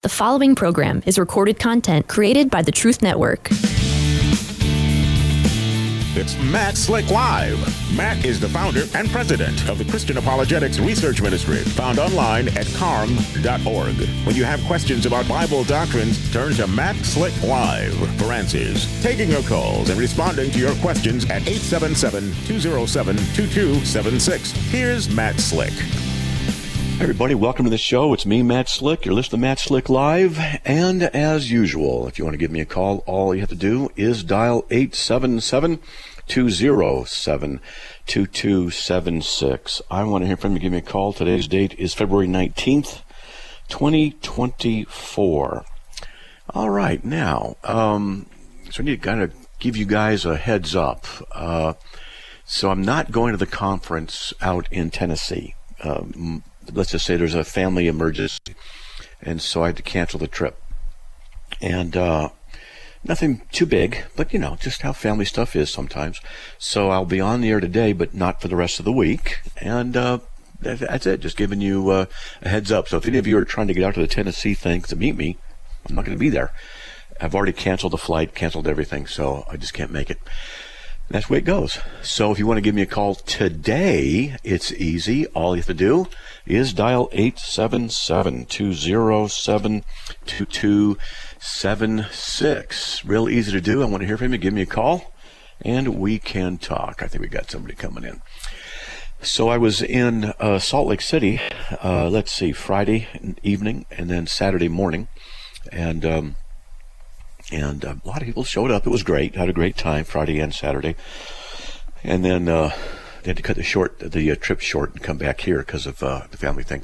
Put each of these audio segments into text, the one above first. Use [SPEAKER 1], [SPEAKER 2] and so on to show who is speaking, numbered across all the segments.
[SPEAKER 1] The following program is recorded content created by the Truth Network.
[SPEAKER 2] It's Matt Slick Live. Matt is the founder and president of the Christian Apologetics Research Ministry, found online at CARM.org. When you have questions about Bible doctrines, turn to Matt Slick Live for answers. Taking your calls and responding to your questions at 877-207-2276. Here's Matt Slick.
[SPEAKER 3] Hey everybody, welcome to the show. It's me, Matt Slick. You're listening to Matt Slick Live. And as usual, if you want to give me a call, all you have to do is dial 877-207-2276. I want to hear from you. Give me a call. Today's date is February 19th, 2024. All right, now, so I need to kind of give you guys a heads up. So I'm not going to the conference out in Tennessee. Let's just say there's a family emergency, and so I had to cancel the trip. And nothing too big, but you know, just how family stuff is sometimes. So I'll be on the air today, but not for the rest of the week. And that's it, just giving you a heads up. So if any of you are trying to get out to the Tennessee thing to meet me, I'm not going to be there. I've already canceled the flight, canceled everything, so I just can't make it. That's the way it goes. So if you want to give me a call today, it's easy. All you have to do is dial 877-207-2276. Real easy to do. I want to hear from you. Give me a call, and we can talk. I think we got somebody coming in. So I was in Salt Lake City, Friday evening and then Saturday morning. And a lot of people showed up. It was great. Had a great time Friday and Saturday. And then they had to cut the trip short and come back here because of the family thing.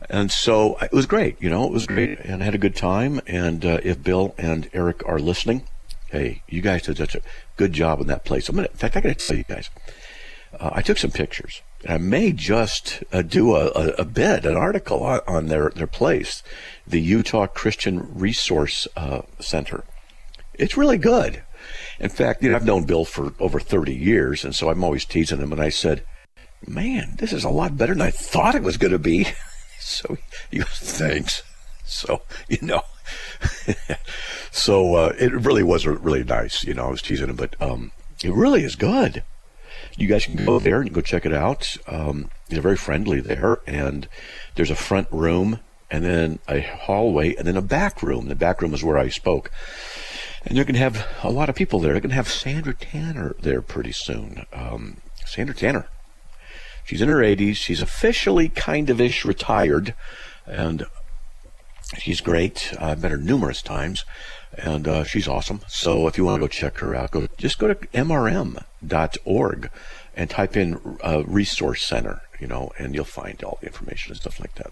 [SPEAKER 3] And so it was great. You know, it was great, and I had a good time. And if Bill and Eric are listening, hey, you guys did such a good job in that place. In fact, I got to tell you guys, I took some pictures. I may just do an article on their place, the Utah Christian Resource Center. It's really good. In fact, you know, I've known Bill for over 30 years, and so I'm always teasing him. And I said, man, this is a lot better than I thought it was going to be. So he goes, thanks. So, you know, it really was really nice. You know, I was teasing him, but it really is good. You guys can go there and go check it out. They're very friendly there, and there's a front room, and then a hallway, and then a back room. The back room is where I spoke. And they're going to have a lot of people there. They're going to have Sandra Tanner there pretty soon. Sandra Tanner. She's in her 80s. She's officially kind-of-ish retired. And she's great. I've met her numerous times. And she's awesome. So if you want to go check her out, just go to mrm.org and type in Resource Center, you know, and you'll find all the information and stuff like that.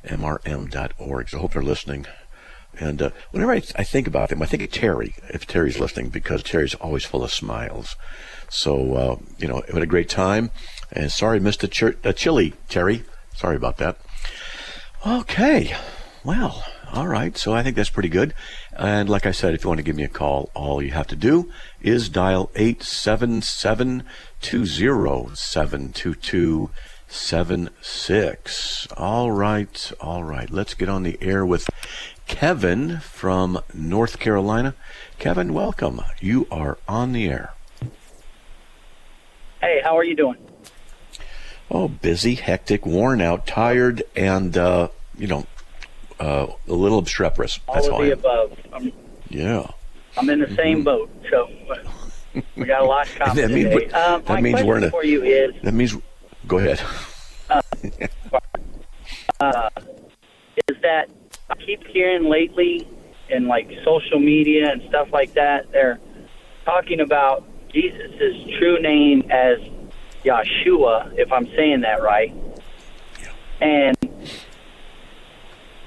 [SPEAKER 3] mrm.org. So I hope they're listening. And whenever I think about them, I think of Terry, if Terry's listening, because Terry's always full of smiles. So, you know, we had a great time. And sorry, missed the chili, Terry. Sorry about that. Okay. Well, all right. So I think that's pretty good. And like I said, if you want to give me a call, all you have to do is dial 877-207-2276. All right. Let's get on the air with Kevin from North Carolina. Kevin, welcome. You are on the air.
[SPEAKER 4] Hey, how are you doing?
[SPEAKER 3] Oh, busy, hectic, worn out, tired, and, a little obstreperous. That's
[SPEAKER 4] all of the above. I'm in the same boat, so we got a lot of confidence today. My question for you is...
[SPEAKER 3] That means... Go ahead.
[SPEAKER 4] Is that I keep hearing lately in like social media and stuff like that, they're talking about Jesus' true name as Yeshua, if I'm saying that right. And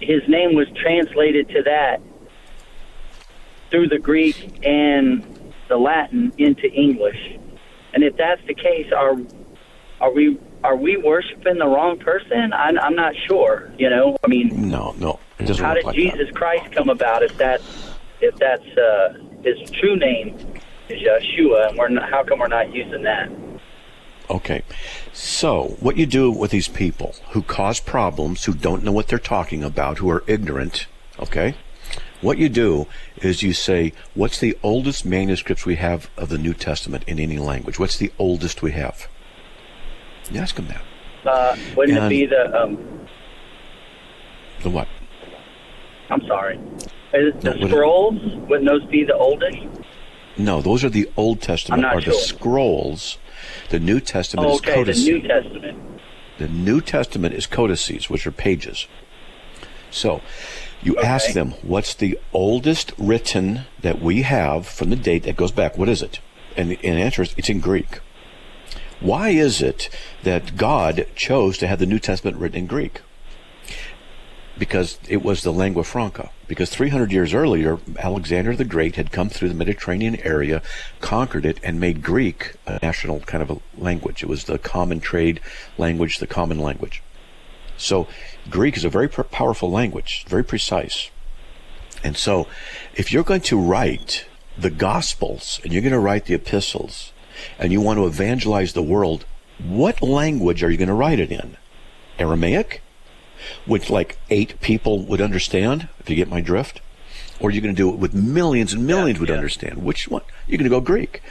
[SPEAKER 4] his name was translated to that through the Greek and the Latin into English. And if that's the case, are we worshiping the wrong person? I'm not sure. You know, I mean,
[SPEAKER 3] no.
[SPEAKER 4] How did Jesus Christ come about if that's his true name is Yeshua, and how come we're not using that?
[SPEAKER 3] Okay, so what you do with these people who cause problems, who don't know what they're talking about, who are ignorant, Okay? What you do is you say, what's the oldest manuscripts we have of the New Testament in any language? What's the oldest we have? You ask them that.
[SPEAKER 4] Wouldn't it be the
[SPEAKER 3] what?
[SPEAKER 4] I'm sorry. Is it the scrolls? Wouldn't those be the oldest?
[SPEAKER 3] No, those are the Old Testament,
[SPEAKER 4] I'm not sure.
[SPEAKER 3] The scrolls. The New Testament is
[SPEAKER 4] okay,
[SPEAKER 3] codices.
[SPEAKER 4] the New Testament.
[SPEAKER 3] The New Testament is codices, which are pages. So you ask them, what's the oldest written that we have from the date that goes back? What is it? And the answer is, it's in Greek. Why is it that God chose to have the New Testament written in Greek? Because it was the lingua franca. Because 300 years earlier, Alexander the Great had come through the Mediterranean area, conquered it, and made Greek a national kind of a language. It was the common trade language, the common language. So Greek is a very powerful language, very precise. And so if you're going to write the Gospels, and you're going to write the epistles, and you want to evangelize the world, what language are you going to write it in? Aramaic? Which like 8 people would understand, if you get my drift? Or are you going to do it with millions and millions would understand? Which one? You're going to go Greek.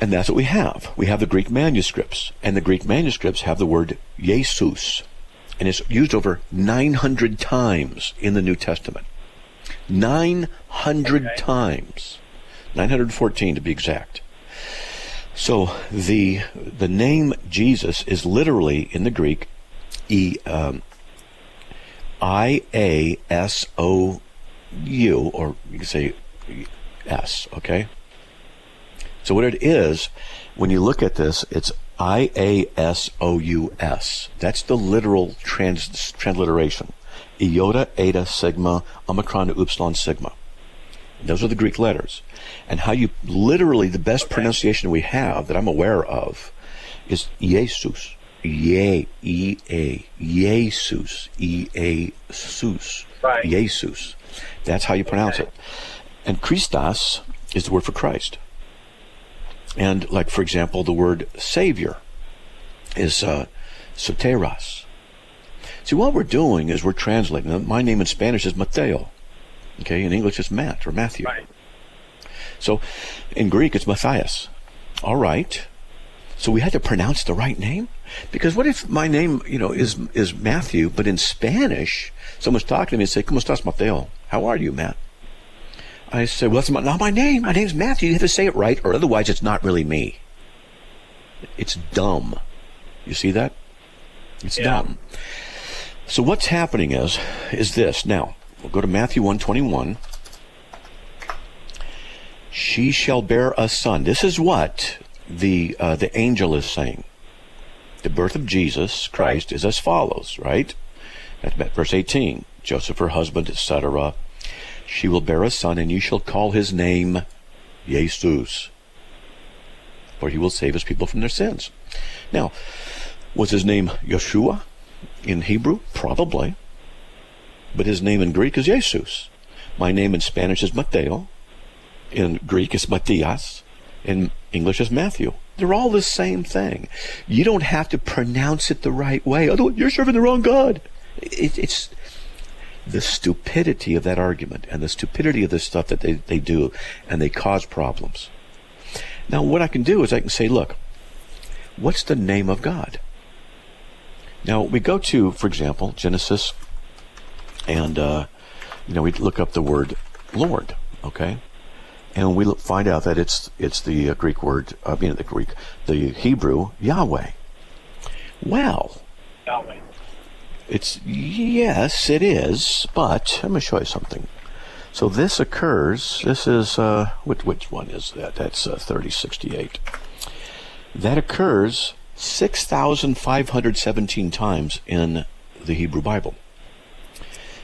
[SPEAKER 3] And that's what we have. We have the Greek manuscripts. And the Greek manuscripts have the word Jesus. And it's used over 900 times in the New Testament. 900 times. 914 to be exact. So the name Jesus is literally in the Greek I-A-S-O-U, or you can say S, okay? So what it is, when you look at this, it's I-A-S-O-U-S. That's the literal transliteration. Iota, Eta, Sigma, Omicron, Upsilon, Sigma. Those are the Greek letters. And how you literally, the best pronunciation we have that I'm aware of is Jesus. Jesus. E-A-sus.
[SPEAKER 4] Right.
[SPEAKER 3] Jesus. That's how you pronounce it. And Christos is the word for Christ. And like, for example, the word Savior is soteros. See, what we're doing is we're translating. My name in Spanish is Mateo. Okay, in English it's Matt or Matthew.
[SPEAKER 4] Right.
[SPEAKER 3] So in Greek it's Matthias. All right. So we had to pronounce the right name? Because what if my name, is Matthew, but in Spanish, someone's talking to me and say, ¿Cómo estás, Mateo? How are you, Matt? I say, well, that's not my name. My name's Matthew. You have to say it right, or otherwise it's not really me. It's dumb. You see that? It's dumb. So what's happening is this. Now, we'll go to Matthew 1:21. She shall bear a son. This is what the angel is saying. The birth of Jesus Christ is as follows, right? That's verse 18. Joseph, her husband, etc. She will bear a son, and you shall call his name Jesus, for he will save his people from their sins. Now, was his name Yeshua in Hebrew? Probably. But his name in Greek is Jesus. My name in Spanish is Mateo. In Greek is Matthias. In English is Matthew. They're all the same thing. You don't have to pronounce it the right way. Otherwise, you're serving the wrong God. It's the stupidity of that argument and the stupidity of the stuff that they do, and they cause problems. Now, what I can do is I can say, look, what's the name of God? Now, we go to, for example, Genesis, and we look up the word Lord, okay? And we find out that it's the Greek word, the Hebrew Yahweh. Well,
[SPEAKER 4] Yahweh.
[SPEAKER 3] Yes, it is, but let me show you something. So this occurs, this is, which one is that? That's 3068. That occurs 6,517 times in the Hebrew Bible.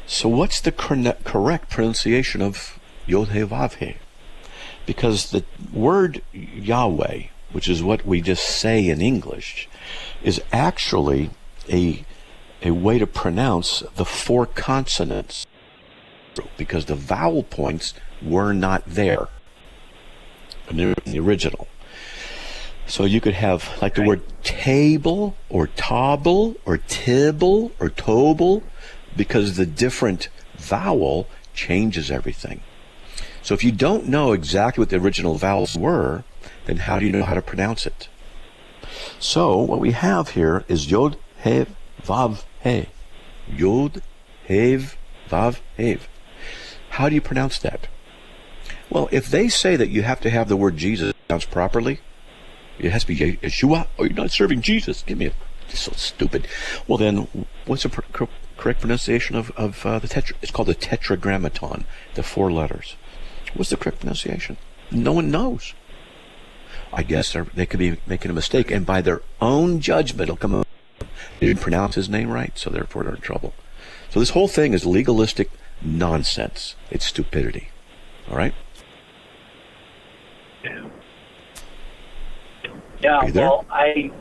[SPEAKER 3] So what's the correct pronunciation of Yod-Heh-Vav-Heh? Because the word Yahweh, which is what we just say in English, is actually a way to pronounce the 4 consonants, because the vowel points were not there in the original. So you could have like the word table or table or tibble or tobel, because the different vowel changes everything. So if you don't know exactly what the original vowels were, then how do you know how to pronounce it? So what we have here is Yod, Hev, Vav, He. Yod, Hev, Vav, Hev. How do you pronounce that? Well, if they say that you have to have the word Jesus pronounced properly, it has to be Yeshua, or you're not serving Jesus. Give me a... It's so stupid. Well, then, what's the correct pronunciation of the tetra? It's called the tetragrammaton, the 4 letters. What's the correct pronunciation? No one knows. I guess they could be making a mistake, and by their own judgment, it'll come up. They didn't pronounce his name right, so therefore they're in trouble. So this whole thing is legalistic nonsense. It's stupidity. All right?
[SPEAKER 4] Yeah, well, I'm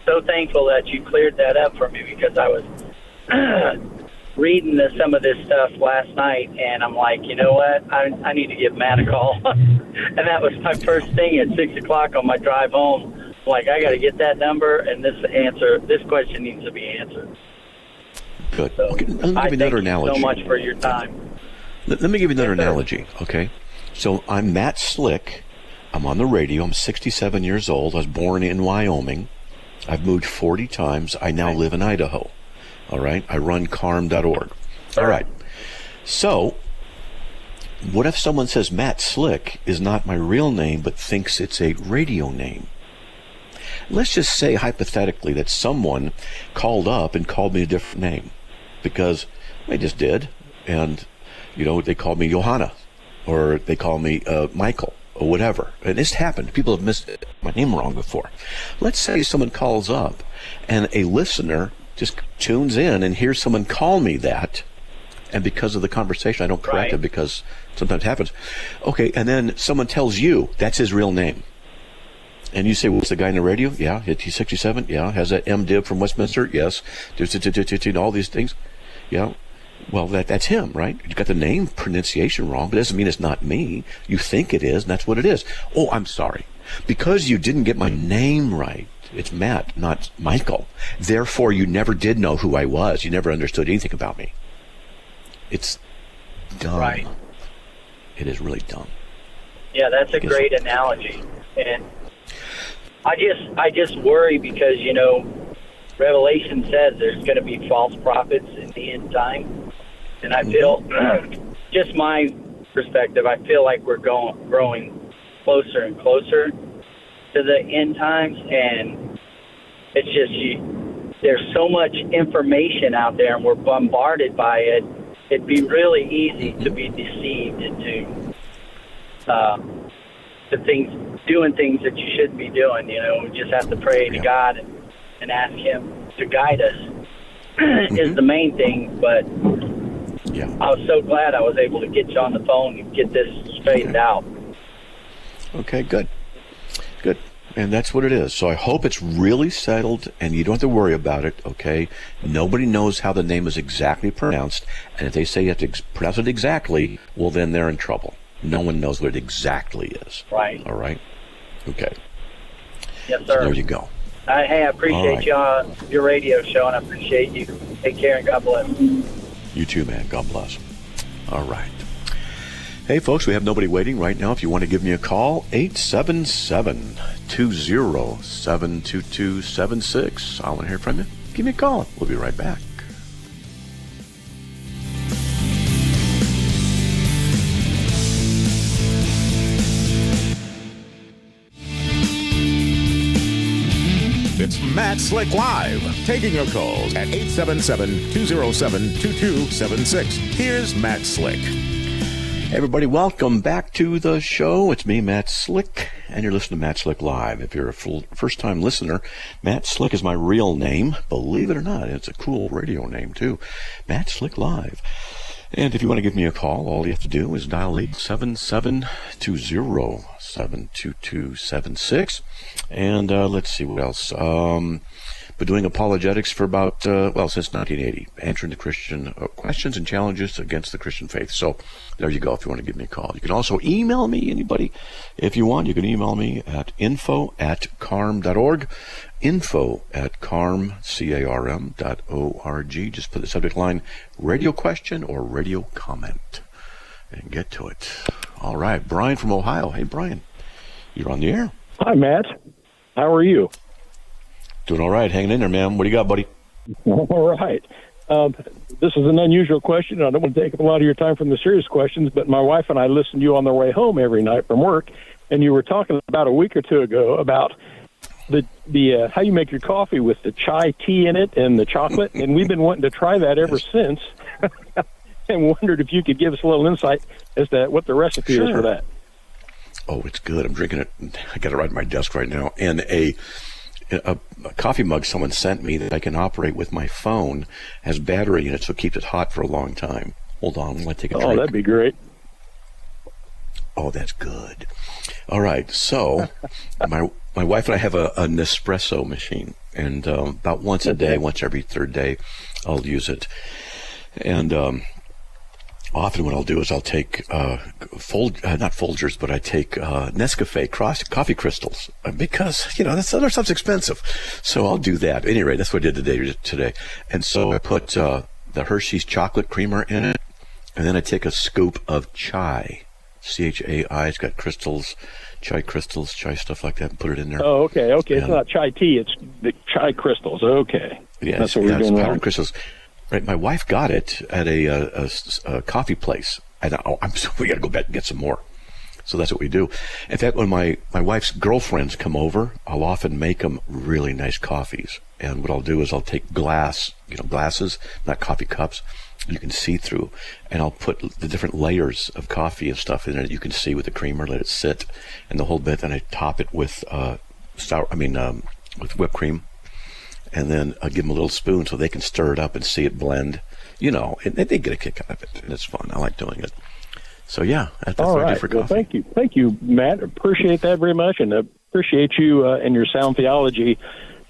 [SPEAKER 4] so thankful that you cleared that up for me, because I was reading some of this stuff last night, and I'm like, you know what? I need to give Matt a call. And that was my first thing at 6 o'clock on my drive home. I'm like, I got to get that number, and this question needs to be answered.
[SPEAKER 3] Good.
[SPEAKER 4] So
[SPEAKER 3] Okay, let me give you another analogy.
[SPEAKER 4] Thank you so much for your time.
[SPEAKER 3] Let me give you another analogy, okay? So I'm Matt Slick. I'm on the radio. I'm 67 years old. I was born in Wyoming. I've moved 40 times. I now live in Idaho. All right? I run CARM.org. All right. So, what if someone says Matt Slick is not my real name, but thinks it's a radio name? Let's just say, hypothetically, that someone called up and called me a different name, because they just did. And, you know, they called me Johanna, or they called me Michael, or whatever. And it's happened. People have missed my name wrong before. Let's say someone calls up and a listener just tunes in and hears someone call me that, and because of the conversation I don't correct it, because sometimes it happens. Okay, and then someone tells you that's his real name. And you say, what's the guy in the radio? Yeah, he's 67. Yeah, has that MDiv from Westminster? Yes. All these things. Yeah. Well, that's him, right? You got the name pronunciation wrong, but it doesn't mean it's not me. You think it is, and that's what it is. Oh, I'm sorry. Because you didn't get my name right, it's Matt, not Michael. Therefore, you never did know who I was. You never understood anything about me. It's dumb. Right. It is really dumb.
[SPEAKER 4] Yeah, that's a great analogy. And I just worry because, you know, Revelation says there's going to be false prophets in the end time. And I feel, just my perspective, I feel like we're growing closer and closer to the end times. And it's just, there's so much information out there, and we're bombarded by it. It'd be really easy to be deceived into doing things that you shouldn't be doing. You know, we just have to pray to God and ask Him to guide us is the main thing. But I was so glad I was able to get you on the phone and get this straightened out.
[SPEAKER 3] Okay, good. And that's what it is. So I hope it's really settled and you don't have to worry about it, okay? Nobody knows how the name is exactly pronounced, and if they say you have to pronounce it exactly, well, then they're in trouble. No one knows what it exactly is.
[SPEAKER 4] Right.
[SPEAKER 3] All right? Okay.
[SPEAKER 4] Yes, sir.
[SPEAKER 3] So there you go.
[SPEAKER 4] I appreciate you on your radio show, and I appreciate you. Take care, and God bless.
[SPEAKER 3] You too, man. God bless. All right. Hey, folks, we have nobody waiting right now. If you want to give me a call, 877-207-2276. I want to hear from you. Give me a call. We'll be right back.
[SPEAKER 2] It's Matt Slick Live, taking your calls at 877-207-2276. Here's Matt Slick.
[SPEAKER 3] Hey everybody, welcome back to the show. It's me, Matt Slick, and you're listening to Matt Slick Live. If you're a first-time listener, Matt Slick is my real name. Believe it or not, it's a cool radio name, too. Matt Slick Live. And if you want to give me a call, all you have to do is dial 877-207-2276. And let's see what else. Been doing apologetics for about, since 1980, answering the Christian questions and challenges against the Christian faith. So there you go if you want to give me a call. You can also email me, anybody. If you want, you can email me at info@carm.org, info@carm.org. Just put the subject line, radio question or radio comment, and get to it. All right, Brian from Ohio. Hey, Brian, you're on the air.
[SPEAKER 5] Hi, Matt. How are you?
[SPEAKER 3] Doing all right. Hanging in there, man. What do you got, buddy?
[SPEAKER 5] All right. This is an unusual question. I don't want to take up a lot of your time from the serious questions, but my wife and I listen to you on the way home every night from work, and you were talking about a week or two ago about the how you make your coffee with the chai tea in it and the chocolate, and we've been wanting to try that ever since, and wondered if you could give us a little insight as to what the recipe is for that.
[SPEAKER 3] Oh, it's good. I'm drinking it. I got it right at my desk right now, and a coffee mug someone sent me that I can operate with my phone has battery in it, so it keeps it hot for a long time. Hold on, I'm going to take a drink.
[SPEAKER 5] Oh, that'd be great.
[SPEAKER 3] Oh, that's good. All right, so my wife and I have a Nespresso machine, and about once a day, once every third day, I'll use it. And often what I'll do is I'll take not Folgers, but I take Nescafe coffee crystals, because that other stuff's expensive. So I'll do that. At any rate, that's what I did today. And so I put the Hershey's chocolate creamer in it, and then I take a scoop of chai, CHAI. It's got crystals, chai stuff like that, and put it in there.
[SPEAKER 5] Oh, okay. And it's not chai tea; it's the chai crystals. Okay.
[SPEAKER 3] Yes,
[SPEAKER 5] that's what we're doing wrong.
[SPEAKER 3] Crystals. Right, my wife got it at a coffee place. We got to go back and get some more. So that's what we do. In fact, when my wife's girlfriends come over, I'll often make them really nice coffees. And what I'll do is I'll take glasses, not coffee cups, you can see through, and I'll put the different layers of coffee and stuff in it. You can see with the creamer, let it sit, and the whole bit. Then I top it with with whipped cream. And then I give them a little spoon so they can stir it up and see it blend. And they get a kick out of it, and it's fun. I like doing it. So, yeah, that's what I do for coffee.
[SPEAKER 5] Well, thank you, Matt. Appreciate that very much, and appreciate you and your sound theology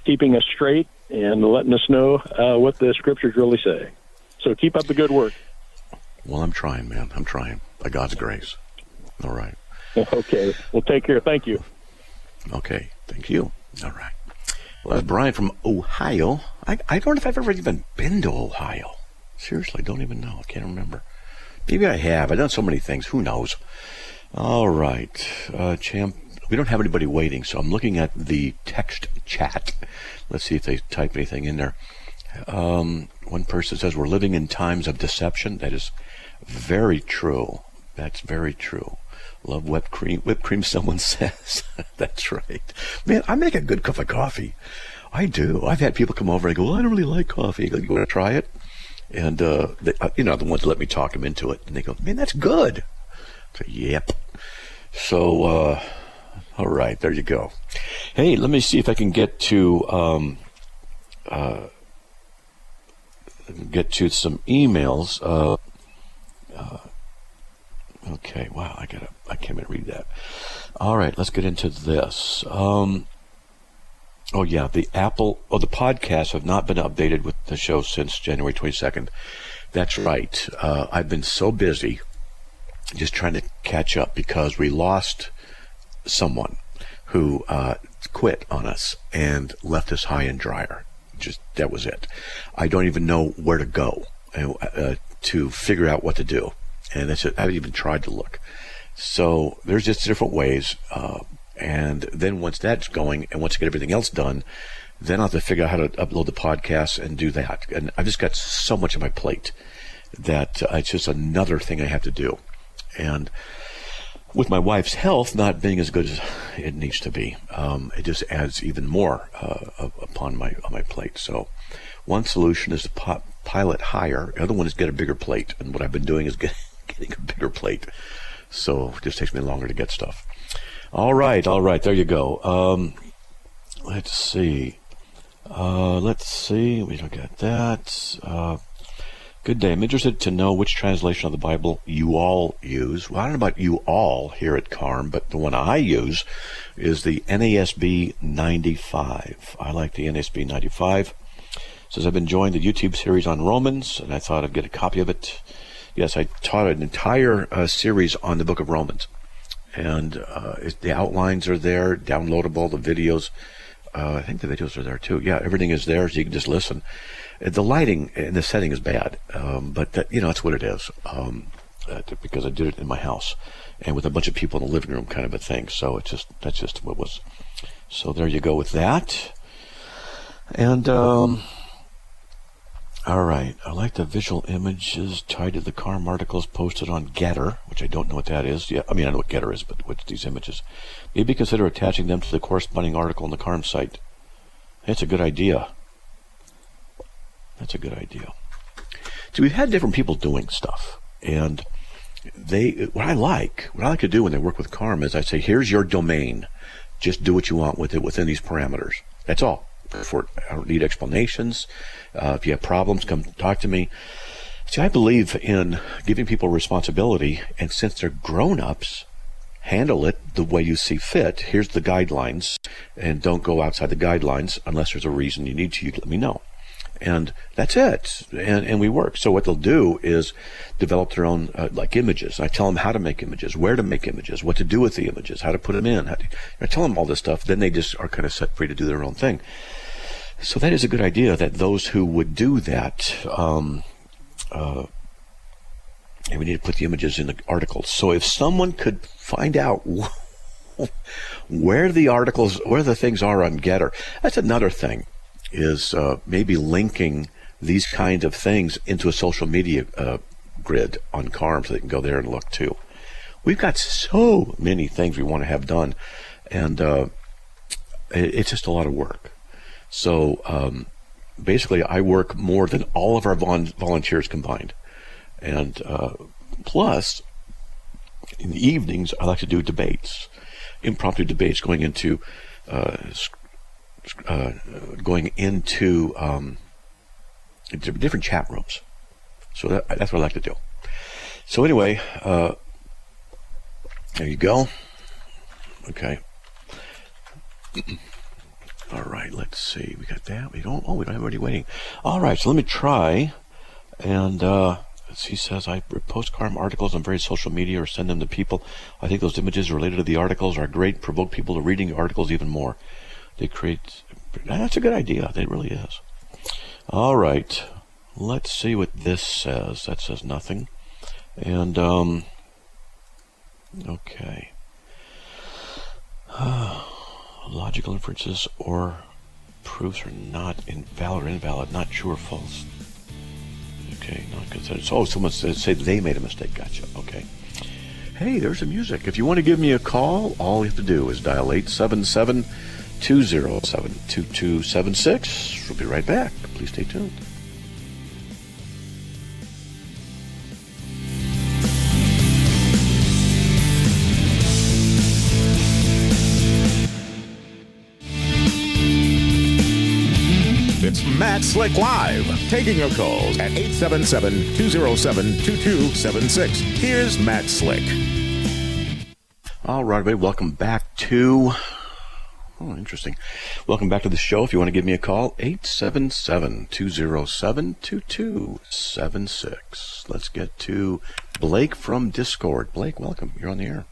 [SPEAKER 5] keeping us straight and letting us know what the Scriptures really say. So keep up the good work.
[SPEAKER 3] Well, I'm trying, man. I'm trying, by God's grace. All right.
[SPEAKER 5] Okay. Well, take care. Thank you.
[SPEAKER 3] Okay. Thank you. All right. Well, that's Brian from Ohio. I don't know if I've ever even been to Ohio. Seriously, don't even know. I can't remember. Maybe I have. I've done so many things. Who knows? All right. Champ, we don't have anybody waiting, so I'm looking at the text chat. Let's see if they type anything in there. One person says, we're living in times of deception. That is very true. That's very true. Love whipped cream, someone says. That's right. Man, I make a good cup of coffee. I do. I've had people come over and go, well, I don't really like coffee. I go, you want to try it? And, the ones that let me talk them into it. And they go, man, that's good. I say, yep. So, all right, there you go. Hey, let me see if I can get to some emails. Okay, wow, I can't even read that. All right, let's get into this. The podcasts have not been updated with the show since January 22nd. That's right. I've been so busy just trying to catch up because we lost someone who quit on us and left us high and dryer. That was it. I don't even know where to go to figure out what to do. And that's it. I haven't even tried to look. So there's just different ways. And then once that's going, and once I get everything else done, then I'll have to figure out how to upload the podcast and do that. And I've just got so much on my plate that it's just another thing I have to do. And with my wife's health not being as good as it needs to be, it just adds even more upon my plate. So one solution is to pile it higher. The other one is get a bigger plate. And what I've been doing is getting a bigger plate. So it just takes me longer to get stuff. All right, there you go. Let's see. We don't got that. Good day. I'm interested to know which translation of the Bible you all use. Well, I don't know about you all here at CARM, but the one I use is the NASB 95. I like the NASB 95. It says, I've been enjoying the YouTube series on Romans, and I thought I'd get a copy of it. Yes, I taught an entire series on the book of Romans. And the outlines are there, downloadable, the videos. I think the videos are there too. Yeah, everything is there, so you can just listen. The lighting and the setting is bad, but that's what it is, because I did it in my house and with a bunch of people in the living room, kind of a thing. So that's just what it was. So there you go with that. And all right, I like the visual images tied to the CARM articles posted on Getter, which I don't know what that is. Yeah, I mean I know what Getter is, but what's these images? Maybe consider attaching them to the corresponding article on the CARM site. That's a good idea. That's a good idea. So we've had different people doing stuff, and what I like to do when they work with CARM is I say, here's your domain. Just do what you want with it within these parameters. That's all. I don't need explanations. If you have problems, come talk to me. See, I believe in giving people responsibility, and since they're grown-ups, handle it the way you see fit. Here's the guidelines, and don't go outside the guidelines unless there's a reason you need to. You let me know. And that's it. And we work. So what they'll do is develop their own, like images. I tell them how to make images, where to make images, what to do with the images, how to put them in. I tell them all this stuff. Then they just are kind of set free to do their own thing. So that is a good idea, that those who would do that, and we need to put the images in the articles. So if someone could find out where the things are on Getter, that's another thing. Is maybe linking these kinds of things into a social media grid on CARM so they can go there and look too. We've got so many things we want to have done, and it's just a lot of work. So basically I work more than all of our volunteers combined. And plus, in the evenings, I like to do debates, impromptu debates going into different chat rooms. So that's what I like to do. So anyway, there you go. Okay. All right, let's see. We got that. We don't have anybody waiting. All right, so let me try. And he says, I post CARM articles on various social media or send them to people. I think those images related to the articles are great, provoke people to reading the articles even more. They create... That's a good idea. It really is. All right. Let's see what this says. That says nothing. And, okay. Logical inferences or proofs are not invalid, not true or false. Okay, not considered. So, someone say they made a mistake. Gotcha. Okay. Hey, there's the music. If you want to give me a call, all you have to do is dial 877-207-2276. We'll be right back. Please stay tuned.
[SPEAKER 2] It's Matt Slick Live, taking your calls at 877-207-2276. Here's Matt Slick.
[SPEAKER 3] All right, everybody, welcome back to... Oh, interesting. Welcome back to the show. If you want to give me a call, 877-207-2276. Let's get to Blake from Discord. Blake, welcome. You're on the air.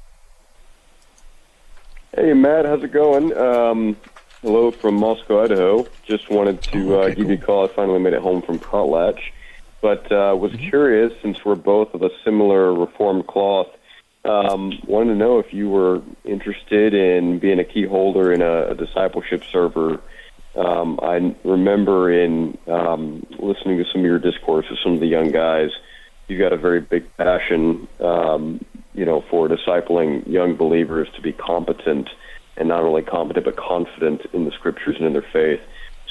[SPEAKER 6] Hey, Matt. How's it going? Hello from Moscow, Idaho. Just wanted to give you a call. I finally made it home from Potlatch. But was curious, since we're both of a similar Reformed cloth, wanted to know if you were interested in being a key holder in a discipleship server. I remember in listening to some of your discourse with some of the young guys, you got a very big passion, for discipling young believers to be competent, and not only competent but confident in the scriptures and in their faith,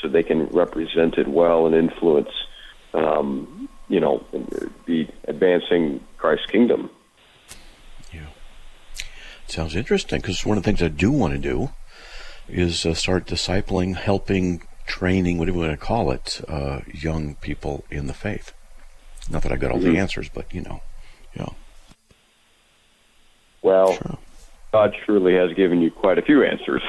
[SPEAKER 6] so they can represent it well and influence, be advancing Christ's kingdom.
[SPEAKER 3] Sounds interesting, because one of the things I do want to do is start discipling, helping, training, whatever you want to call it, young people in the faith. Not that I got all the answers, but yeah.
[SPEAKER 6] Well,
[SPEAKER 3] Sure.
[SPEAKER 6] God truly has given you quite a few answers.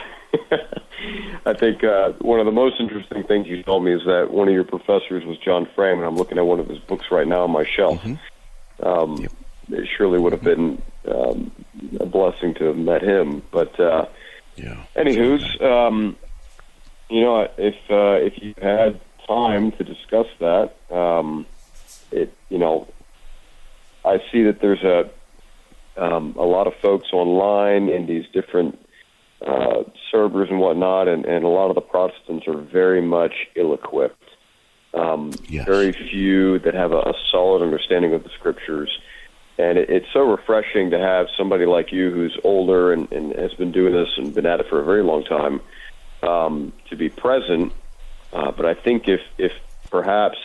[SPEAKER 6] I think one of the most interesting things you told me is that one of your professors was John Frame, and I'm looking at one of his books right now on my shelf. It surely would have been a blessing to have met him. But anywho's, if you had time to discuss that, I see that there's a lot of folks online in these different servers and whatnot, and a lot of the Protestants are very much ill-equipped. Very few that have a solid understanding of the Scriptures. And it's so refreshing to have somebody like you who's older and has been doing this and been at it for a very long time to be present. But I think if perhaps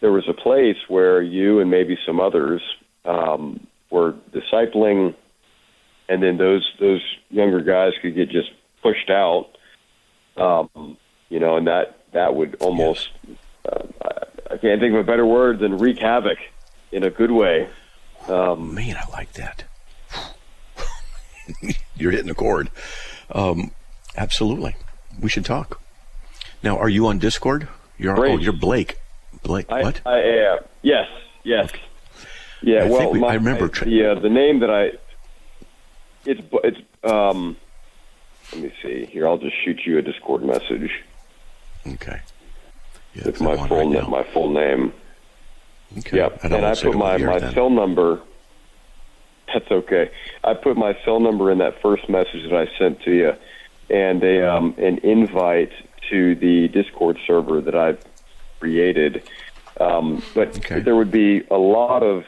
[SPEAKER 6] there was a place where you and maybe some others were discipling, and then those younger guys could get just pushed out, and that would almost, I can't think of a better word than wreak havoc in a good way.
[SPEAKER 3] Man, I like that. You're hitting a chord. Absolutely. We should talk. Now, are you on Discord? You're Blake. Blake, what?
[SPEAKER 6] I am. Yes. Okay. Yeah,
[SPEAKER 3] I remember.
[SPEAKER 6] The name that it's let me see here. I'll just shoot you a Discord message.
[SPEAKER 3] Okay. Yeah,
[SPEAKER 6] with my full name.
[SPEAKER 3] Okay.
[SPEAKER 6] Yep. And I put my cell number. That's okay. I put my cell number in that first message that I sent to you, and an invite to the Discord server that I've created. There would be a lot of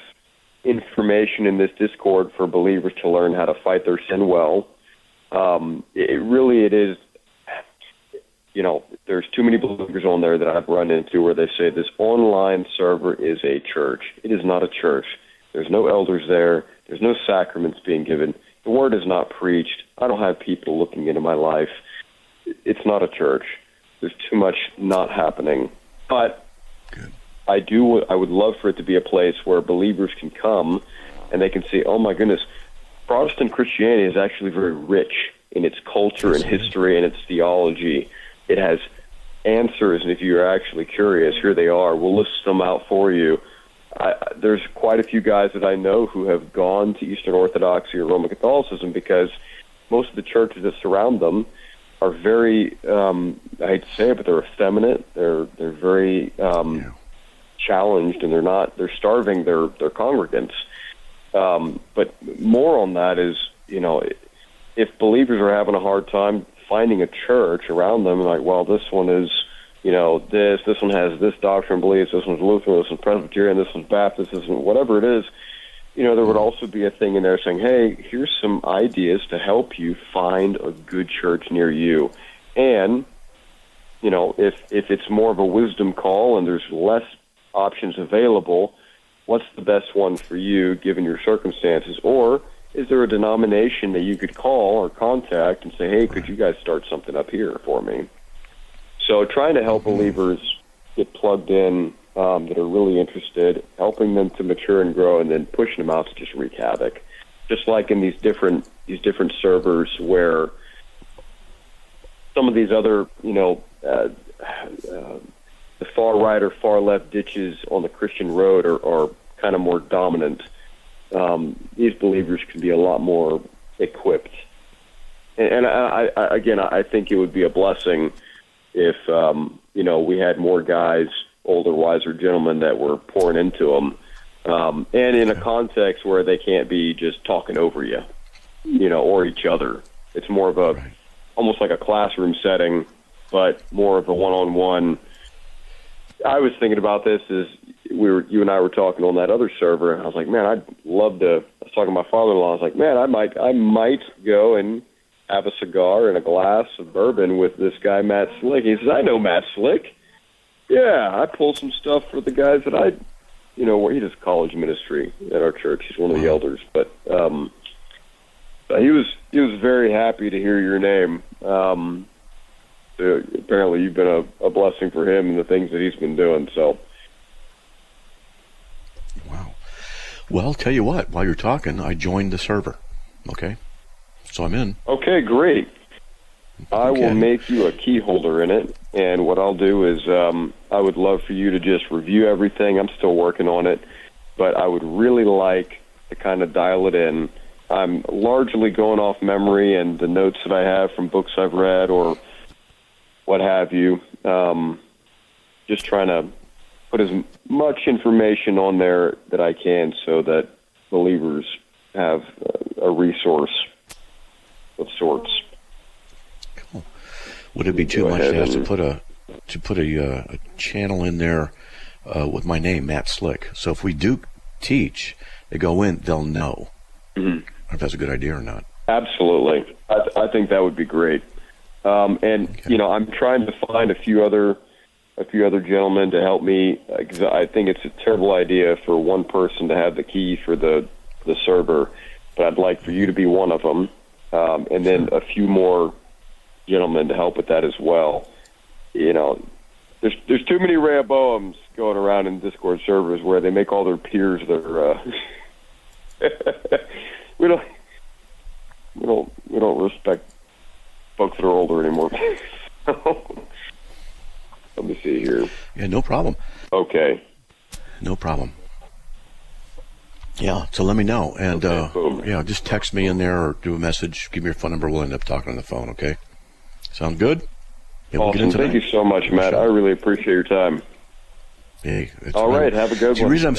[SPEAKER 6] information in this Discord for believers to learn how to fight their sin well. It is. There's too many believers on there that I've run into where they say this online server is a church. It is not a church. There's no elders there. There's no sacraments being given. The word is not preached. I don't have people looking into my life. It's not a church. There's too much not happening. But
[SPEAKER 3] Good.
[SPEAKER 6] I would love for it to be a place where believers can come and they can see, oh my goodness, Protestant Christianity is actually very rich in its culture and history and its theology. It has answers, and if you're actually curious, here they are. We'll list them out for you. There's quite a few guys that I know who have gone to Eastern Orthodoxy or Roman Catholicism because most of the churches that surround them are very, I hate to say it, but they're effeminate. They're very challenged, and they're starving their congregants. But more on that is, if believers are having a hard time finding a church around them, like, well, this one is, this one has this doctrine beliefs, this one's Lutheran, this one's Presbyterian, this one's Baptist, this one, whatever it is, there would also be a thing in there saying, hey, here's some ideas to help you find a good church near you. And, if it's more of a wisdom call and there's less options available, what's the best one for you given your circumstances? Or is there a denomination that you could call or contact and say, hey, could you guys start something up here for me? So trying to help believers get plugged in that are really interested, helping them to mature and grow, and then pushing them out to just wreak havoc. Just like in these different servers where some of these other, the far right or far left ditches on the Christian road are kind of more dominant. These believers can be a lot more equipped. And I think it would be a blessing if, we had more guys, older, wiser gentlemen that were pouring into them, and in a context where they can't be just talking over you, or each other. It's more of almost like a classroom setting, but more of a one-on-one. I was thinking about this as you and I were talking on that other server, and I was like, man, I'd love to. I was talking to my father-in-law. I was like, man, I might go and have a cigar and a glass of bourbon with this guy Matt Slick. He says, I know Matt Slick. Yeah, I pull some stuff for the guys that where he does college ministry at our church. He's one of the elders, but he was very happy to hear your name. Apparently, you've been a blessing for him and the things that he's been doing. So,
[SPEAKER 3] Well, tell you what, while you're talking, I joined the server. Okay? So I'm in.
[SPEAKER 6] Okay, great. I will make you a key holder in it, and what I'll do is I would love for you to just review everything. I'm still working on it, but I would really like to kind of dial it in. I'm largely going off memory and the notes that I have from books I've read or what have you. Just trying to put as much information on there that I can so that believers have a resource of sorts.
[SPEAKER 3] Cool. Would it be too much to ask to put a channel in there with my name, Matt Slick? So if we do teach, they go in, they'll know. Mm-hmm. I don't know if that's a good idea or not.
[SPEAKER 6] Absolutely. I think that would be great. And I'm trying to find a few other gentlemen to help me, because I think it's a terrible idea for one person to have the key for the server, but I'd like for you to be one of them, and then a few more gentlemen to help with that as well. There's too many Rehoboams going around in Discord servers where they make all their peers their. We don't respect folks that are older anymore. Let me see here.
[SPEAKER 3] Yeah, no problem.
[SPEAKER 6] Okay.
[SPEAKER 3] No problem. Yeah, so let me know. And, just text me in there or do a message. Give me your phone number. We'll end up talking on the phone, okay? Sound good?
[SPEAKER 6] Yeah, awesome. Thank you so much, Matt. I really appreciate your time.
[SPEAKER 3] Hey,
[SPEAKER 6] all right, have a good one.
[SPEAKER 3] The reason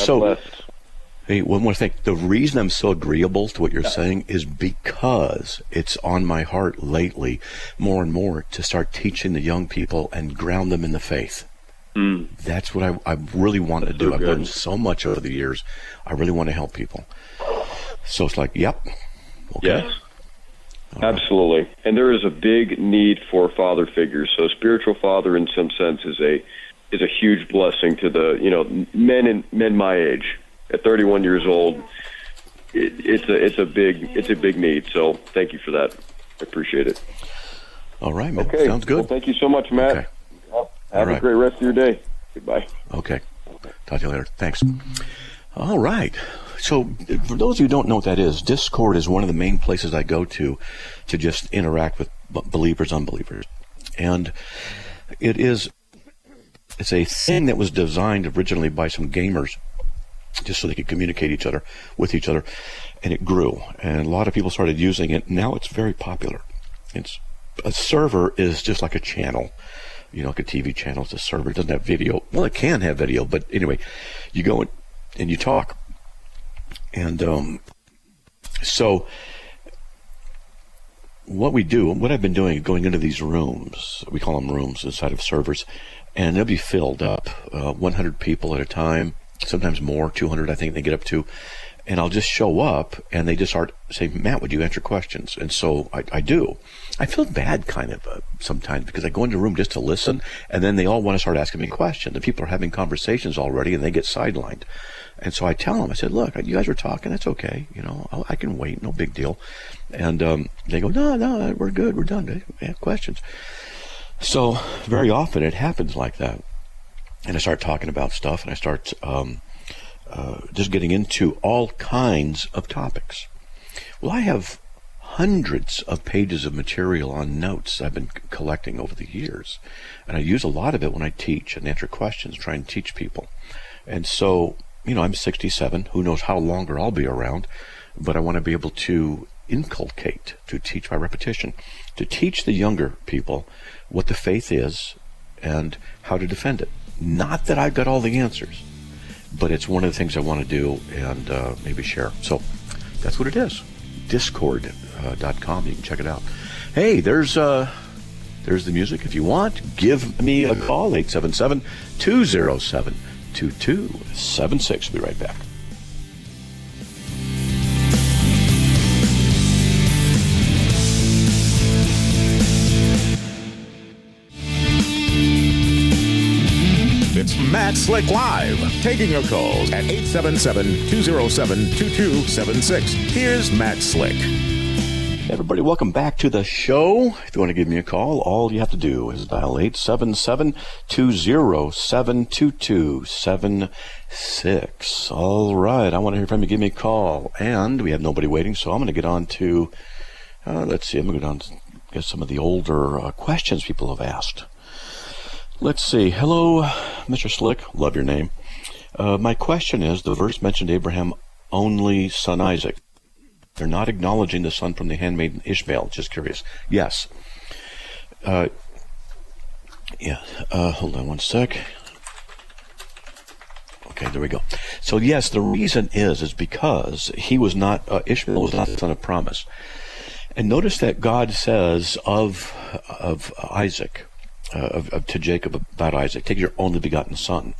[SPEAKER 3] Hey, one more thing. The reason I'm so agreeable to what you're saying is because it's on my heart lately more and more to start teaching the young people and ground them in the faith. That's what I really want to do. I've learned so much over the years. I really want to help people. So it's like, yep. Okay.
[SPEAKER 6] Yes. Absolutely. Right. And there is a big need for father figures. So spiritual father in some sense is a huge blessing to the, men my age. At 31 years old, it's a big need. So thank you for that. I appreciate it.
[SPEAKER 3] All right, man. Okay. Sounds good.
[SPEAKER 6] Well, thank you so much, Matt.
[SPEAKER 3] Okay.
[SPEAKER 6] Have a great rest of your day. Goodbye.
[SPEAKER 3] Okay. Talk to you later. Thanks. All right. So for those of you who don't know what that is, Discord is one of the main places I go to just interact with believers, unbelievers. And it's a thing that was designed originally by some gamers just so they could communicate with each other, and it grew. And a lot of people started using it. Now it's very popular. A server is just like a channel. Like a TV channel, it's a server. It doesn't have video. Well, it can have video, but anyway, you go and you talk. And so what I've been doing, going into these rooms, we call them rooms inside of servers, and they'll be filled up, 100 people at a time, sometimes more, 200 I think they get up to. And I'll just show up, and they just start saying, Matt, would you answer questions? And so I do. I feel bad kind of sometimes because I go into a room just to listen, and then they all want to start asking me questions. And people are having conversations already, and they get sidelined. And so I tell them, I said, look, you guys are talking. That's okay. I can wait. No big deal. And they go, no, we're good. We're done. We have questions. So very often it happens like that. And I start talking about stuff, and I start just getting into all kinds of topics. Well, I have hundreds of pages of material on notes I've been collecting over the years, and I use a lot of it when I teach and answer questions, try and teach people. And so, I'm 67. Who knows how longer I'll be around, but I want to be able to inculcate, to teach by repetition, to teach the younger people what the faith is and how to defend it. Not that I've got all the answers, but it's one of the things I want to do and maybe share. So that's what it is. Discord.com. You can check it out. Hey, there's the music. If you want, give me a call, 877-207-2276. We'll be right back.
[SPEAKER 2] It's Matt Slick Live, taking your calls at 877-207-2276. Here's Matt Slick.
[SPEAKER 3] Everybody, welcome back to the show. If you want to give me a call, all you have to do is dial 877-207-2276. All right, I want to hear from you. Give me a call. And we have nobody waiting, so I'm going to get on to, let's see, I'm going to go down to get some of the older questions people have asked. Let's see. Hello, Mr. Slick. Love your name. My question is, the verse mentioned Abraham's only son Isaac. They're not acknowledging the son from the handmaiden Ishmael. Just curious. Yes. Hold on one sec. Okay, there we go. So yes, the reason is because he was not, Ishmael was not the son of promise. And notice that God says of Isaac, to Jacob about Isaac, take your only begotten son.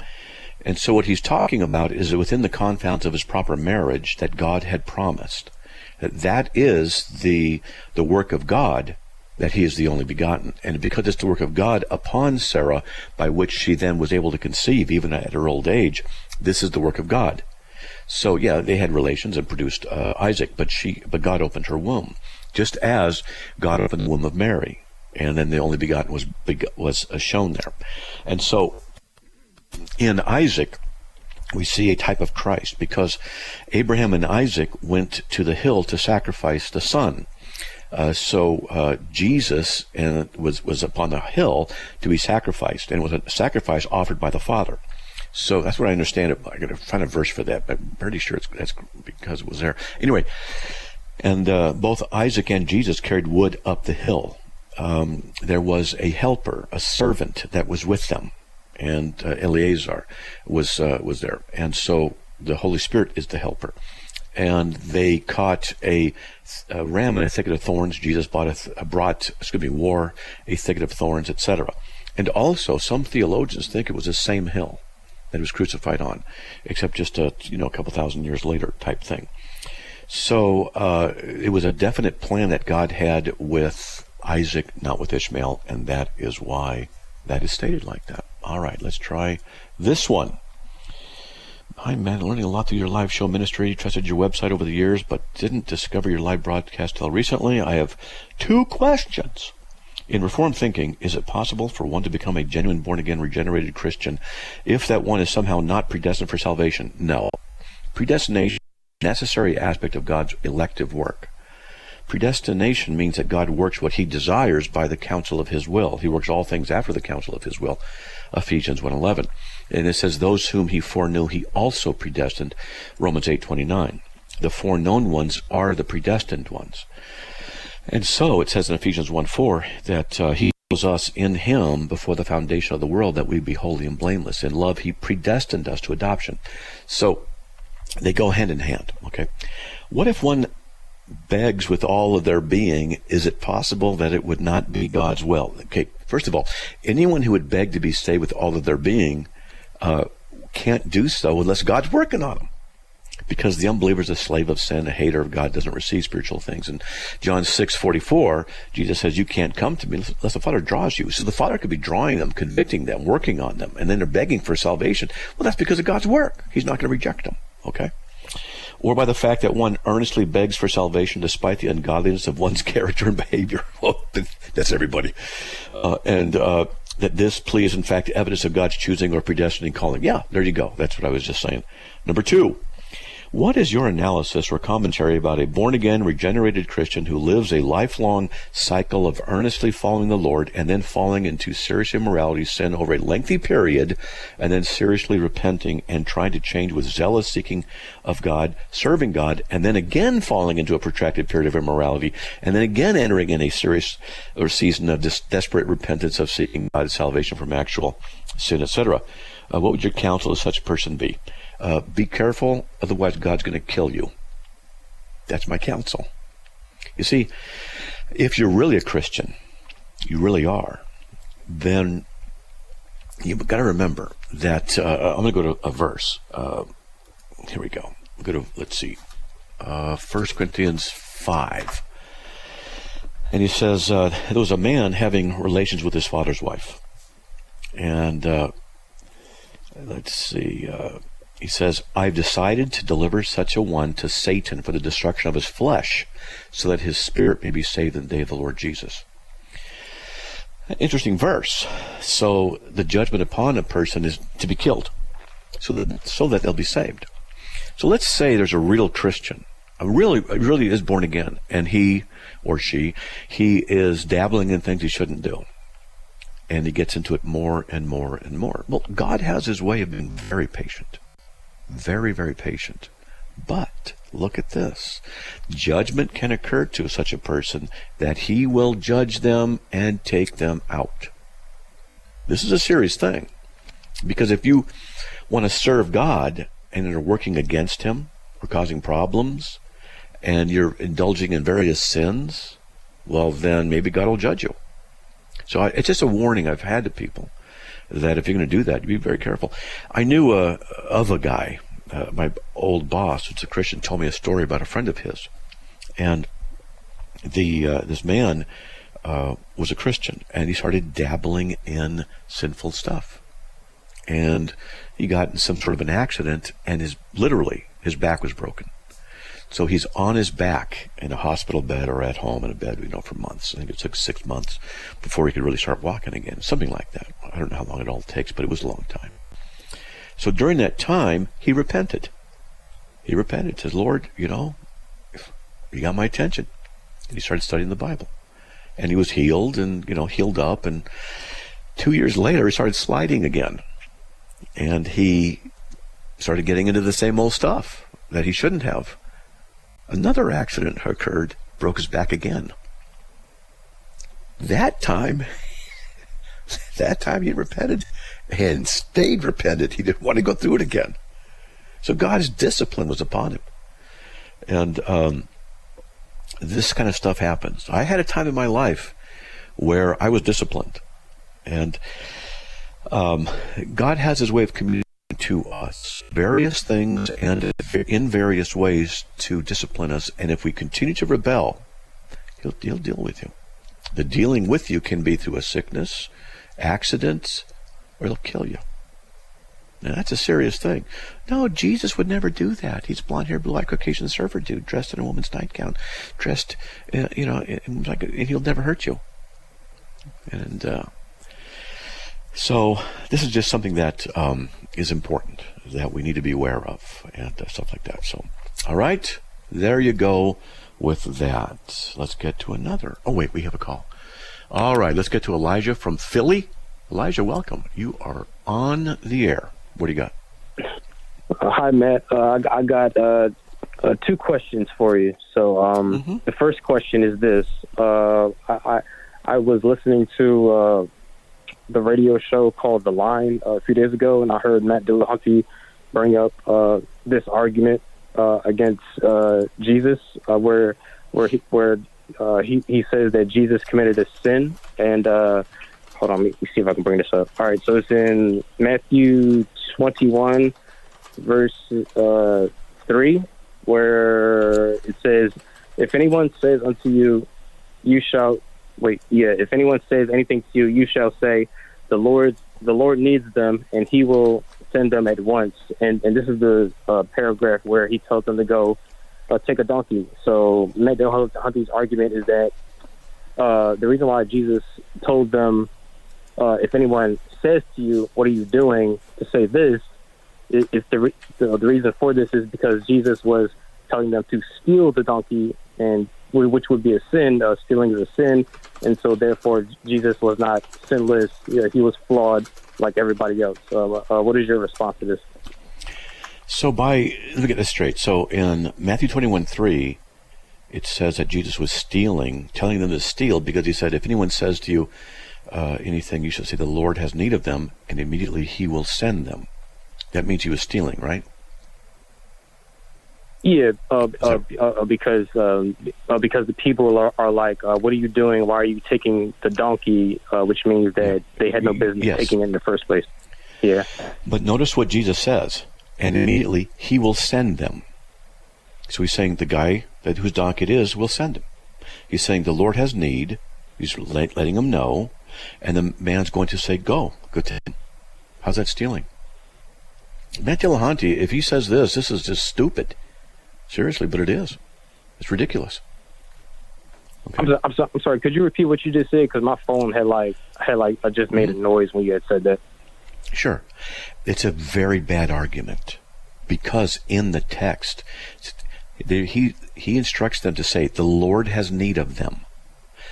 [SPEAKER 3] And so what he's talking about is that within the confines of his proper marriage that God had promised. That is the work of God, that he is the only begotten. And because it's the work of God upon Sarah, by which she then was able to conceive, even at her old age, this is the work of God. So yeah, they had relations and produced Isaac, but God opened her womb, just as God opened the womb of Mary, and then the only begotten was shown there. And so in Isaac, we see a type of Christ, because Abraham and Isaac went to the hill to sacrifice the son. So Jesus was upon the hill to be sacrificed, and it was a sacrifice offered by the Father. So that's what I understand. I got to find a verse for that, but I'm pretty sure that's because it was there. Anyway, and both Isaac and Jesus carried wood up the hill. There was a helper, a servant that was with them. And Eleazar was there, and so the Holy Spirit is the helper. And they caught a ram in a thicket of thorns. Jesus wore a thicket of thorns, etc. And also, some theologians think it was the same hill that he was crucified on, except just a couple thousand years later type thing. So it was a definite plan that God had with Isaac, not with Ishmael, and that is why that is stated like that. All right, let's try this one. Hi, man, learning a lot through your live show ministry. Trusted your website over the years, but didn't discover your live broadcast till recently. I have 2 questions. In Reformed thinking, is it possible for one to become a genuine born-again, regenerated Christian if that one is somehow not predestined for salvation? No. Predestination is a necessary aspect of God's elective work. Predestination means that God works what he desires by the counsel of his will. He works all things after the counsel of his will. Ephesians 1:11. And it says, those whom he foreknew, he also predestined. Romans 8:29. The foreknown ones are the predestined ones. And so it says in Ephesians 1:4 that he chose us in him before the foundation of the world that we be holy and blameless. In love, he predestined us to adoption. So they go hand in hand, okay? What if one begs with all of their being, is it possible that it would not be God's will? Okay, first of all, anyone who would beg to be saved with all of their being can't do so unless God's working on them. Because the unbeliever is a slave of sin, a hater of God, doesn't receive spiritual things. And John 6:44, Jesus says, you can't come to me unless the Father draws you. So the Father could be drawing them, convicting them, working on them, and then they're begging for salvation. Well, that's because of God's work. He's not going to reject them, okay? Or by the fact that one earnestly begs for salvation despite the ungodliness of one's character and behavior. Well, that's everybody. That this plea is in fact evidence of God's choosing or predestining calling. Yeah, there you go. That's what I was just saying. Number 2, what is your analysis or commentary about a born-again, regenerated Christian who lives a lifelong cycle of earnestly following the Lord and then falling into serious immorality, sin over a lengthy period, and then seriously repenting and trying to change with zealous seeking of God, serving God, and then again falling into a protracted period of immorality, and then again entering in a serious or season of desperate repentance of seeking God's salvation from actual sin, etc.? What would your counsel to such a person be? Be careful, otherwise God's going to kill you. That's my counsel. You see, if you're really a Christian, you really are, then you've got to remember that, I'm going to go to a verse. Here we go. Let's see, 1 Corinthians 5. And he says, there was a man having relations with his father's wife. And let's see, He says, I've decided to deliver such a one to Satan for the destruction of his flesh, so that his spirit may be saved in the day of the Lord Jesus. Interesting verse. So the judgment upon a person is to be killed, so that they'll be saved. So let's say there's a real Christian, really is born again, and he or she is dabbling in things he shouldn't do. And he gets into it more and more and more. Well, God has his way of being very patient. Very, very patient. But look at this. Judgment can occur to such a person that he will judge them and take them out. This is a serious thing. Because if you want to serve God and are working against him or causing problems, and you're indulging in various sins, well, then maybe God will judge you. So it's just a warning I've had to people that if you're going to do that, you be very careful. I knew of a guy, my old boss, who's a Christian, told me a story about a friend of his. And this man was a Christian, and he started dabbling in sinful stuff. And he got in some sort of an accident, and his back was broken. So he's on his back in a hospital bed or at home in a bed, for months. I think it took 6 months before he could really start walking again, something like that. I don't know how long it all takes, but it was a long time. So during that time, he repented. He repented, says, Lord, you got my attention. And he started studying the Bible. And he was healed and, healed up. And 2 years later, he started sliding again. And he started getting into the same old stuff that he shouldn't have. Another accident occurred, broke his back again. That time he repented and stayed repentant. He didn't want to go through it again. So God's discipline was upon him. And this kind of stuff happens. I had a time in my life where I was disciplined. And God has his way of communicating to us various things and in various ways to discipline us. And if we continue to rebel, he'll deal with you. The dealing with you can be through a sickness, accidents, or he'll kill you. Now that's a serious thing. No, Jesus would never do that. He's blonde-haired, blue-eyed Caucasian surfer dude, dressed in a woman's nightgown, dressed, and he'll never hurt you. And so this is just something that is important, that we need to be aware of, and stuff like that. So, all right, there you go with that. Let's get to another. Oh, wait, we have a call. All right, let's get to Elijah from Philly. Elijah, welcome. You are on the air. What do you got?
[SPEAKER 7] Hi, Matt. I got 2 questions for you. So the first question is this. I was listening to the radio show called The Line a few days ago, and I heard Matt Dillahunty bring up this argument against Jesus, where he says that Jesus committed a sin. And hold on, let me see if I can bring this up. All right, so it's in Matthew 21, verse 3, where it says, "If anyone says unto you, you shall." If anyone says anything to you, you shall say, the Lord needs them, and he will send them at once. And this is the paragraph where he tells them to go take a donkey. So Matt Dillahunty's argument is that the reason why Jesus told them, if anyone says to you, what are you doing, to say this, is the reason for this is because Jesus was telling them to steal the donkey, and which would be a sin. Stealing is a sin, and so therefore Jesus was not sinless. He was flawed like everybody else. What is your response to this?
[SPEAKER 3] So let me get this straight. So in Matthew 21:3, it says that Jesus was stealing, telling them to steal, because he said, if anyone says to you anything, you should say the Lord has need of them, and immediately he will send them. That means he was stealing, right?
[SPEAKER 7] Yeah, because the people are like, what are you doing? Why are you taking the donkey? Which means that they had no business taking it in the first place. Yeah.
[SPEAKER 3] But notice what Jesus says, and immediately he will send them. So he's saying the guy whose donkey it is will send him. He's saying the Lord has need. He's letting him know, and the man's going to say, go to him. How's that stealing? Matt Dillahunty, if he says this is just stupid. Seriously, but it is. It's ridiculous. Okay.
[SPEAKER 7] I'm sorry. Could you repeat what you just said? Because my phone had I just made a noise when you had said that.
[SPEAKER 3] Sure. It's a very bad argument because in the text, he instructs them to say, the Lord has need of them.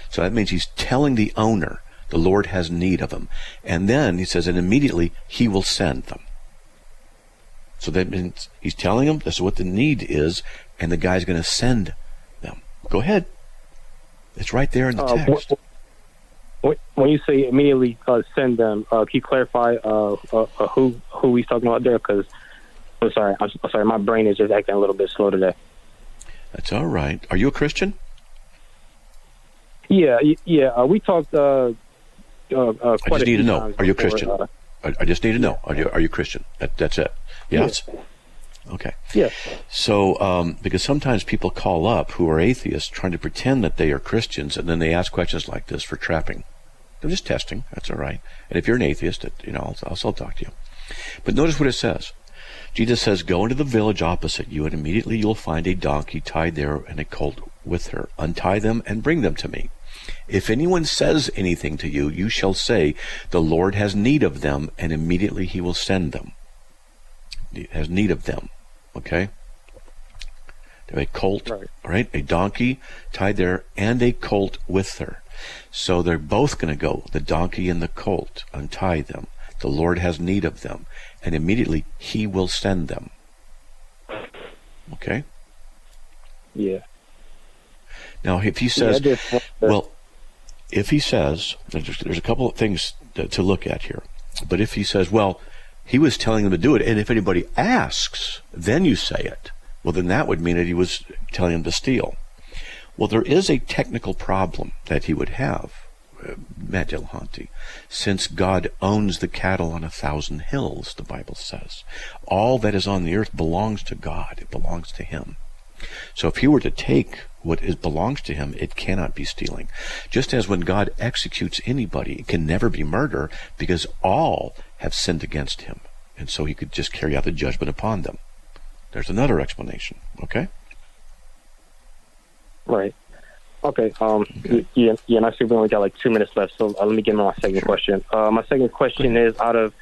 [SPEAKER 3] So that means he's telling the owner, the Lord has need of them. And then he says, and immediately he will send them. So that means he's telling them this is what the need is, and the guy's going to send them. Go ahead. It's right there in the text.
[SPEAKER 7] When you say immediately send them, can you clarify who he's talking about there? Because I'm sorry, my brain is just acting a little bit slow today.
[SPEAKER 3] That's all right. Are you a Christian?
[SPEAKER 7] Yeah. We talked quite
[SPEAKER 3] I just need to know.
[SPEAKER 7] times
[SPEAKER 3] Are you a
[SPEAKER 7] before,
[SPEAKER 3] Christian? I just need to know. Are you Christian? That's it. Yes?
[SPEAKER 7] Yeah.
[SPEAKER 3] Okay.
[SPEAKER 7] Yeah.
[SPEAKER 3] So, because sometimes people call up who are atheists trying to pretend that they are Christians, and then they ask questions like this for trapping. They're just testing. That's all right. And if you're an atheist, I'll still talk to you. But notice what it says. Jesus says, go into the village opposite you, and immediately you'll find a donkey tied there and a colt with her. Untie them and bring them to me. If anyone says anything to you, you shall say, the Lord has need of them, and immediately he will send them. He has need of them. Okay? They have a colt, right? A donkey tied there and a colt with her. So they're both going to go, the donkey and the colt, untie them. The Lord has need of them, and immediately he will send them. Okay?
[SPEAKER 7] Yeah.
[SPEAKER 3] Now, if he says, if he says, there's a couple of things to look at here. But if he says, well, he was telling them to do it, and if anybody asks, then you say it. Well, then that would mean that he was telling them to steal. Well, there is a technical problem that he would have, Matt Dillahunty, since God owns the cattle on 1,000 hills, the Bible says. All that is on the earth belongs to God. It belongs to him. So if he were to take what belongs to him, it cannot be stealing. Just as when God executes anybody, it can never be murder because all have sinned against him. And so he could just carry out the judgment upon them. There's another explanation. Okay?
[SPEAKER 7] Right. Okay. Yeah, and I see we only got like 2 minutes left, so let me get into my second question. My second question is out of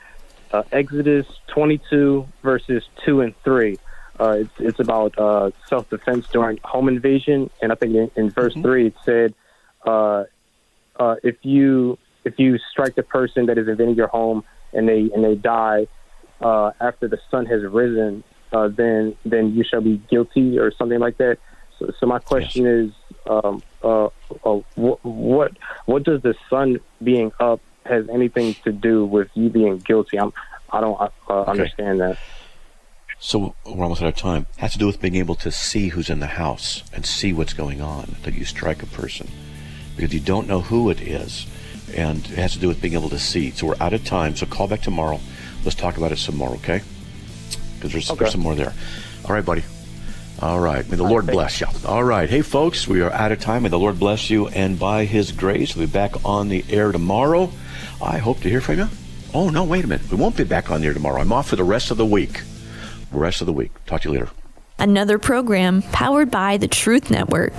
[SPEAKER 7] Exodus 22, verses 2 and 3. It's about self-defense during home invasion, and I think in verse 3 it said, if you strike the person that is invading your home and they die after the sun has risen, then you shall be guilty, or something like that. So my question is, what does the sun being up has anything to do with you being guilty? I don't understand that.
[SPEAKER 3] So we're almost out of time. It has to do with being able to see who's in the house and see what's going on, that you strike a person. Because you don't know who it is. And it has to do with being able to see. So we're out of time. So call back tomorrow. Let's talk about it some more, okay? Because there's some more there. All right, buddy. All right. May the Lord bless you. All right. Hey, folks, we are out of time. May the Lord bless you. And by his grace, we'll be back on the air tomorrow. I hope to hear from you. Oh, no, wait a minute. We won't be back on the air tomorrow. I'm off for the rest of the week. Talk to you later.
[SPEAKER 1] Another program powered by the Truth Network.